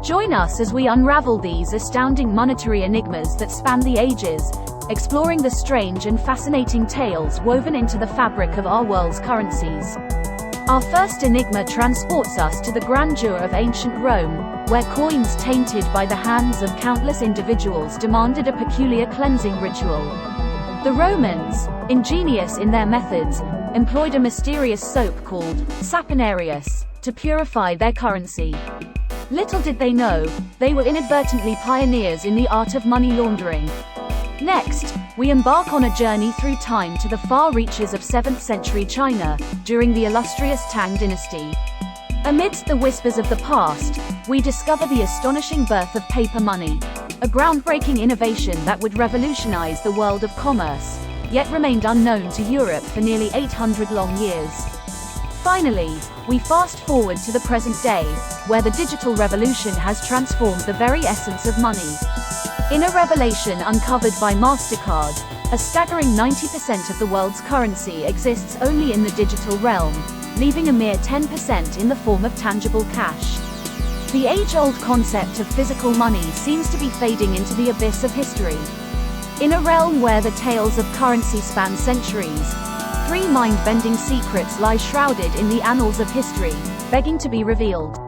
Join us as we unravel these astounding monetary enigmas that span the ages, exploring the strange and fascinating tales woven into the fabric of our world's currencies. Our first enigma transports us to the grandeur of ancient Rome, where coins tainted by the hands of countless individuals demanded a peculiar cleansing ritual. The Romans, ingenious in their methods, employed a mysterious soap called saponarius to purify their currency. Little did they know, they were inadvertently pioneers in the art of money laundering. Next, we embark on a journey through time to the far reaches of 7th century China, during the illustrious Tang Dynasty. Amidst the whispers of the past, we discover the astonishing birth of paper money, a groundbreaking innovation that would revolutionize the world of commerce, yet remained unknown to Europe for nearly 800 long years. Finally, we fast forward to the present day, where the digital revolution has transformed the very essence of money. In a revelation uncovered by MasterCard, a staggering 90% of the world's currency exists only in the digital realm, leaving a mere 10% in the form of tangible cash. The age-old concept of physical money seems to be fading into the abyss of history. In a realm where the tales of currency span centuries, 3 mind-bending secrets lie shrouded in the annals of history, begging to be revealed.